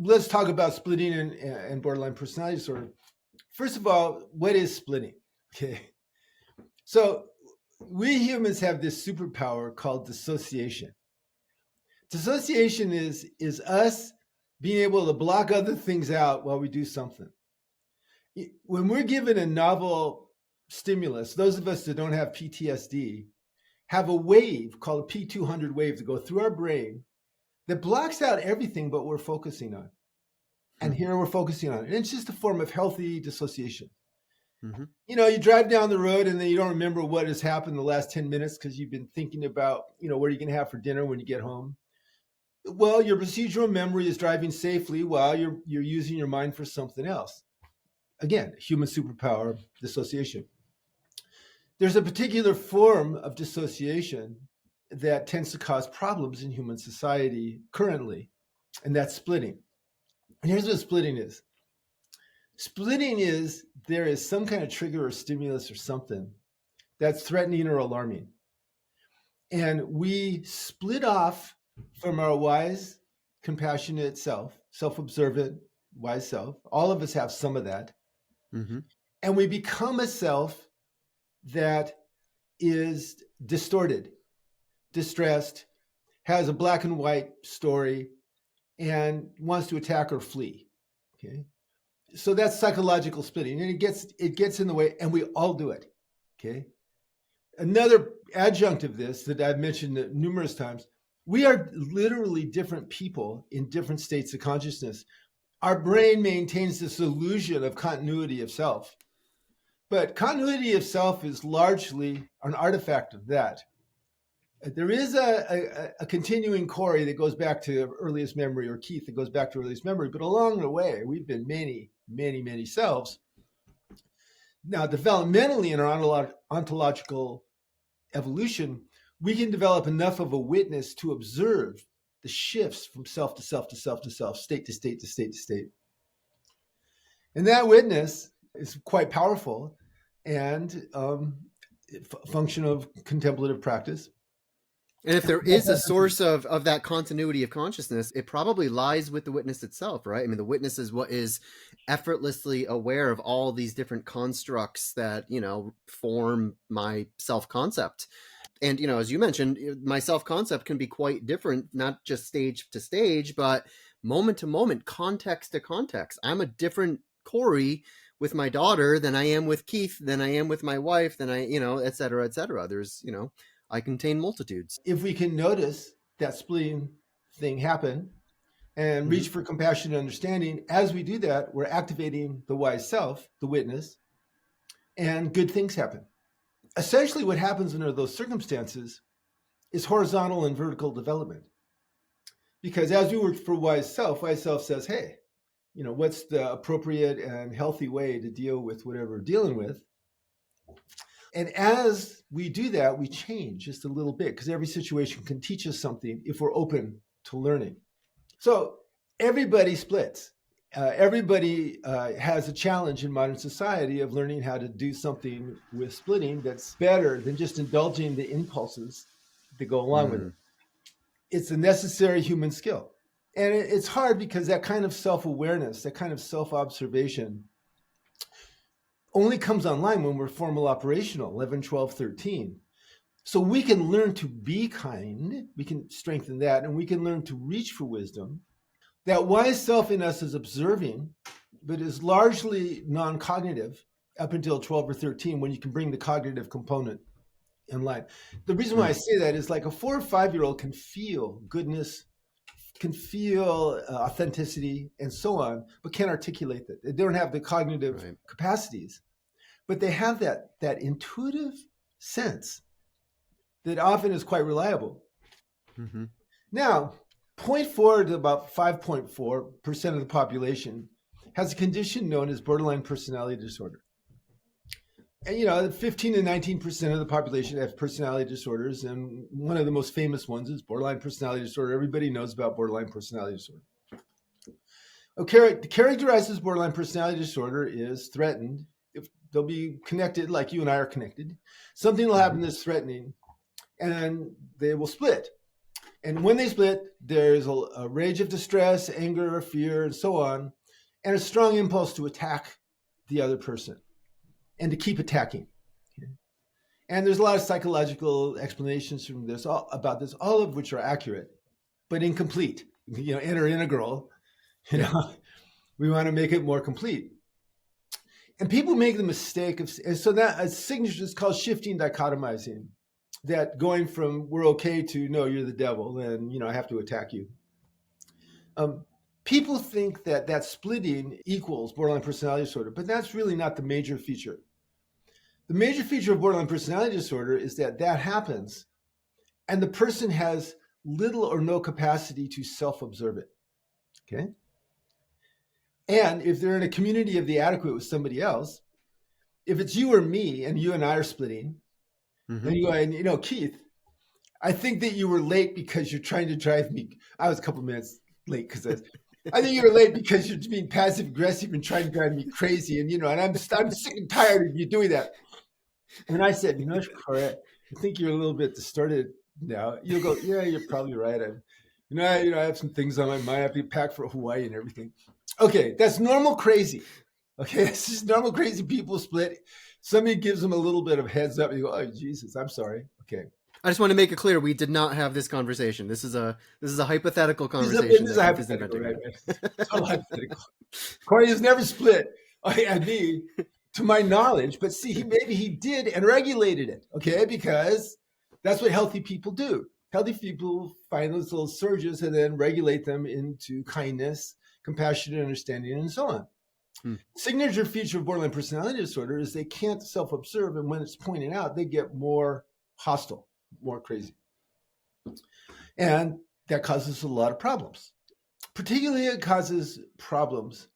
let's talk about splitting and borderline personality disorder. First of all, what is splitting? Okay. So we humans have this superpower called dissociation. Dissociation is us being able to block other things out while we do something. When we're given a novel stimulus, those of us that don't have PTSD have a wave called a P200 wave to go through our brain that blocks out everything but we're focusing on. And here we're focusing on it. And it's just a form of healthy dissociation. Mm-hmm. You know, you drive down the road and then you don't remember what has happened the last 10 minutes because you've been thinking about, what are you going to have for dinner when you get home? Well, your procedural memory is driving safely while you're using your mind for something else. Again, human superpower, dissociation. There's a particular form of dissociation that tends to cause problems in human society currently, and that's splitting. And here's what splitting is. Splitting is there is some kind of trigger or stimulus or something that's threatening or alarming. And we split off from our wise, compassionate self, self-observant, wise self. All of us have some of that. Mm-hmm. And we become a self that is distorted, distressed, has a black and white story, and wants to attack or flee. Okay. So that's psychological splitting, and it gets in the way, and we all do it. Okay. Another adjunct of this that I've mentioned numerous times, we are literally different people in different states of consciousness. Our brain maintains this illusion of continuity of self, but continuity of self is largely an artifact of that. There is a continuing Corey that goes back to earliest memory, or Keith that goes back to earliest memory, but along the way, we've been many, many, many selves. Now, developmentally in our ontological evolution, we can develop enough of a witness to observe the shifts from self to self to self to self, state to state to state to state. And that witness is quite powerful and function of contemplative practice. And if there is a source of that continuity of consciousness, it probably lies with the witness itself, right? I mean, the witness is what is effortlessly aware of all these different constructs that, form my self-concept. And, as you mentioned, my self-concept can be quite different, not just stage to stage, but moment to moment, context to context. I'm a different Corey with my daughter than I am with Keith, than I am with my wife, than I, et cetera, et cetera. There's, I contain multitudes. If we can notice that splitting thing happen and reach for compassion and understanding, as we do that, we're activating the wise self, the witness, and good things happen. Essentially, what happens under those circumstances is horizontal and vertical development. Because as we work for wise self says, hey, what's the appropriate and healthy way to deal with whatever we're dealing with? And as we do that, we change just a little bit because every situation can teach us something if we're open to learning. So everybody splits. Everybody has a challenge in modern society of learning how to do something with splitting that's better than just indulging the impulses that go along with it. It's a necessary human skill. And it's hard because that kind of self-awareness, that kind of self-observation only comes online when we're formal operational, 11, 12, 13. So we can learn to be kind, we can strengthen that, and we can learn to reach for wisdom. That wise self in us is observing, but is largely non-cognitive up until 12 or 13 when you can bring the cognitive component in line. The reason why I say that is like a 4 or 5-year-old can feel goodness, can feel authenticity and so on, but can't articulate that. They don't have the cognitive capacities, but they have that intuitive sense that often is quite reliable. Mm-hmm. Now, 0.4 to about 5.4% of the population has a condition known as borderline personality disorder. And 15 to 19% of the population have personality disorders, and one of the most famous ones is borderline personality disorder. Everybody knows about borderline personality disorder. Characterizes borderline personality disorder is threatened. If they'll be connected, like you and I are connected, something will happen that's threatening, and they will split. And when they split, there's a rage of distress, anger, fear, and so on, and a strong impulse to attack the other person and to keep attacking. Okay? And there's a lot of psychological explanations from this about this, all of which are accurate, but incomplete. Inner integral. We want to make it more complete. And people make the mistake of, and so that a signature is called shifting dichotomizing. That going from we're okay to no, you're the devil, and I have to attack you. People think that splitting equals borderline personality disorder, but that's really not the major feature. The major feature of borderline personality disorder is that happens, and the person has little or no capacity to self-observe it. Okay. And if they're in a community of the adequate with somebody else, if it's you or me and you and I are splitting, and you go, Keith, I think that you were late because you're trying to drive me. I was a couple minutes late because I think you were late because you're being passive aggressive and trying to drive me crazy. And I'm sick and tired of you doing that. And I said, Correct. I think you're a little bit distorted now. You'll go, yeah, you're probably right. I have some things on my mind. I have to pack for Hawaii and everything. Okay, that's normal crazy. Okay, it's just normal crazy people split. Somebody gives them a little bit of heads up and you go, oh, Jesus, I'm sorry. Okay. I just want to make it clear we did not have this conversation. This is a hypothetical conversation. This is a hypothetical, right? It's all hypothetical. Corey has never split at me, to my knowledge, but see, maybe he did and regulated it, okay? Because that's what healthy people do. Healthy people find those little surges and then regulate them into kindness, compassion, understanding, and so on. Signature feature of borderline personality disorder is they can't self-observe, and when it's pointed out, they get more hostile, more crazy. And that causes a lot of problems. Particularly it causes problems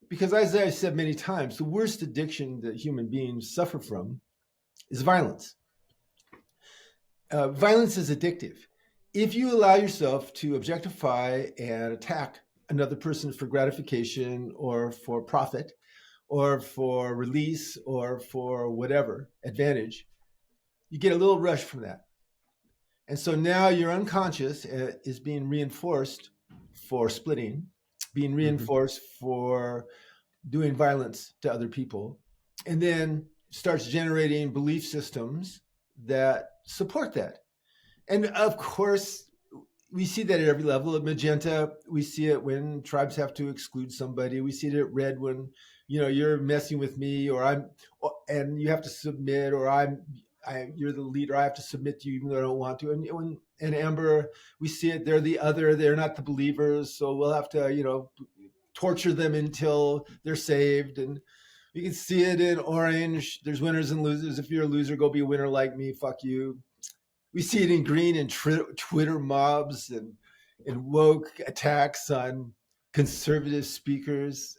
because, as I said many times, the worst addiction that human beings suffer from is violence. Violence is addictive. If you allow yourself to objectify and attack another person for gratification or for profit or for release or for whatever advantage, you get a little rush from that. And so now your unconscious is being reinforced for splitting, being reinforced for doing violence to other people, and then starts generating belief systems that support that. And of course, we see that at every level. At magenta, we see it when tribes have to exclude somebody. We see it at red when, you're messing with me and you have to submit, or you're the leader. I have to submit to you even though I don't want to. And when in amber, we see it. They're the other. They're not the believers. So we'll have to, torture them until they're saved. And you can see it in orange. There's winners and losers. If you're a loser, go be a winner like me. Fuck you. We see it in green in Twitter mobs and woke attacks on conservative speakers.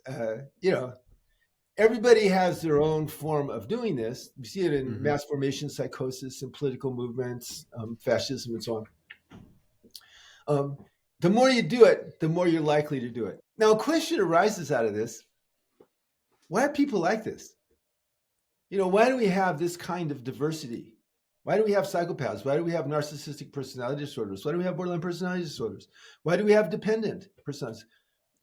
Everybody has their own form of doing this. We see it in mass formation psychosis and political movements, fascism, and so on. The more you do it, the more you're likely to do it. Now, a question arises out of this. Why are people like this? Why do we have this kind of diversity? Why do we have psychopaths? Why do we have narcissistic personality disorders? Why do we have borderline personality disorders? Why do we have dependent personalities?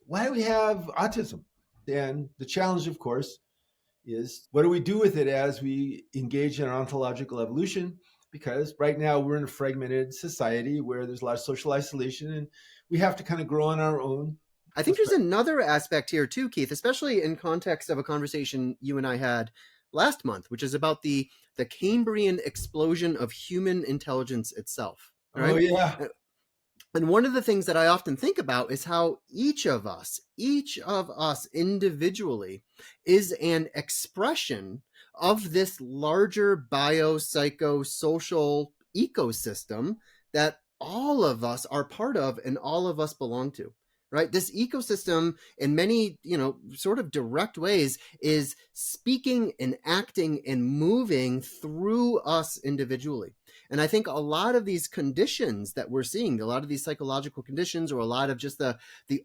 Why do we have autism? And the challenge, of course, is what do we do with it as we engage in our ontological evolution? Because right now we're in a fragmented society where there's a lot of social isolation and we have to kind of grow on our own. I think there's another aspect here too, Keith, especially in context of a conversation you and I had last month, which is about the Cambrian explosion of human intelligence itself. Right? Oh, yeah. And one of the things that I often think about is how each of us individually is an expression of this larger biopsychosocial ecosystem that all of us are part of and all of us belong to. Right? This ecosystem in many, sort of direct ways is speaking and acting and moving through us individually. And I think a lot of these conditions that we're seeing, a lot of these psychological conditions, or a lot of just the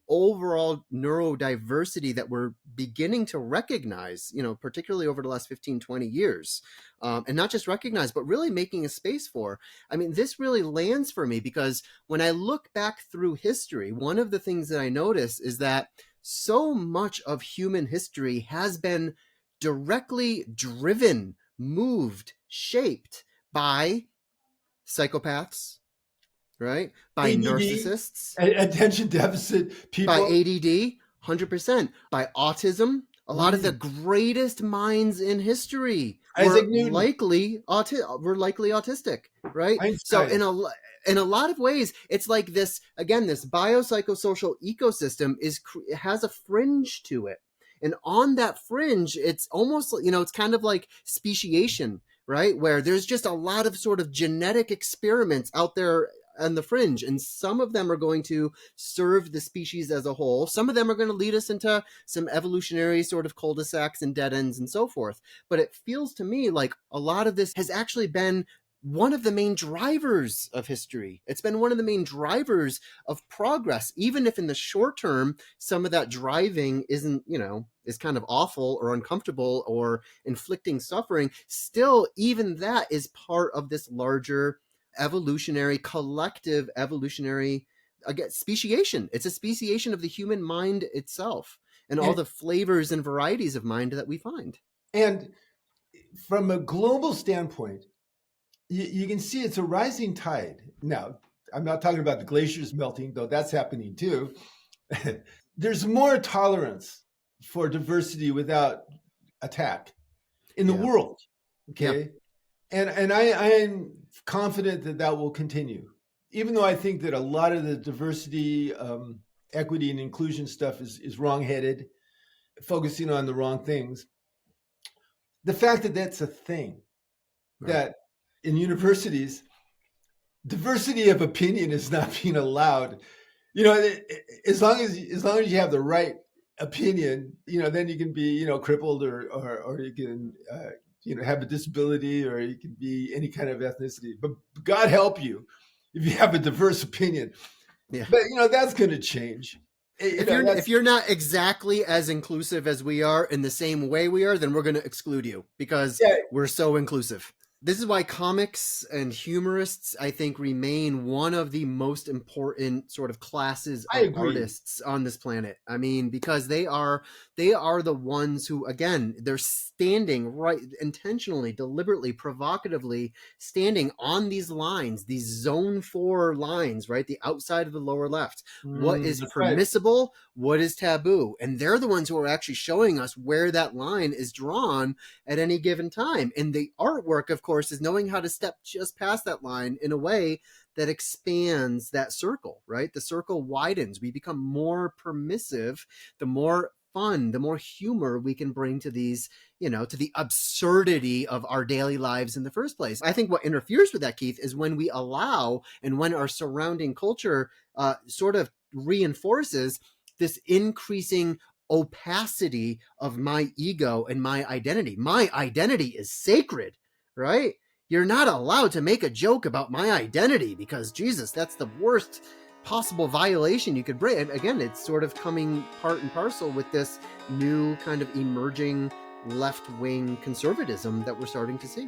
overall neurodiversity that we're beginning to recognize, particularly over the last 15, 20 years, and not just recognize, but really making a space for. I mean, this really lands for me because when I look back through history, one of the things that I notice is that so much of human history has been directly driven, moved, shaped by psychopaths, right? By ADD, narcissists, attention deficit by people. ADD, 100%, by autism. A lot of the Mm. greatest minds in history Isaac were Newton, likely autistic, right? So Einstein. in a lot of ways, it's like this, again, this biopsychosocial ecosystem has a fringe to it. And on that fringe, it's almost, it's kind of like speciation, right? Where there's just a lot of sort of genetic experiments out there on the fringe, and some of them are going to serve the species as a whole. Some of them are going to lead us into some evolutionary sort of cul-de-sacs and dead ends and so forth. But it feels to me like a lot of this has actually been one of the main drivers of history. It's been one of the main drivers of progress, even if in the short term, some of that driving isn't, is kind of awful or uncomfortable or inflicting suffering. Still, even that is part of this larger collective evolutionary, again, speciation. It's a speciation of the human mind itself and all And, the flavors and varieties of mind that we find. and from a global standpoint, you can see it's a rising tide. Now, I'm not talking about the glaciers melting, though that's happening too. There's more tolerance for diversity without attack in the Yeah. world. Yeah. Okay. And I'm confident that that will continue, even though I think that a lot of the diversity, equity, and inclusion stuff is wrongheaded, focusing on the wrong things. The fact that that's a thing, Right. that in universities, diversity of opinion is not being allowed. As long as you have the right opinion, then you can be, crippled or you can, have a disability, or you can be any kind of ethnicity. But God help you if you have a diverse opinion. Yeah. But that's going to change. If you're not exactly as inclusive as we are in the same way we are, then we're going to exclude you because Yeah. we're so inclusive. This is why comics and humorists, I think, remain one of the most important sort of classes I of agree. artists on this planet. I mean, because they are the ones who, again, they're standing right, intentionally, deliberately, provocatively standing on these lines, these zone 4 lines, right? The outside of the lower left. What is That's right. permissible? What is taboo? And they're the ones who are actually showing us where that line is drawn at any given time. And the artwork, of course, is knowing how to step just past that line in a way that expands that circle, right? The circle widens. We become more permissive, the more fun, the more humor we can bring to these, to the absurdity of our daily lives in the first place. I think what interferes with that, Keith, is when we allow and when our surrounding culture sort of reinforces this increasing opacity of my ego and my identity. My identity is sacred, right? You're not allowed to make a joke about my identity because, Jesus, that's the worst possible violation you could bring. And again, it's sort of coming part and parcel with this new kind of emerging left-wing conservatism that we're starting to see.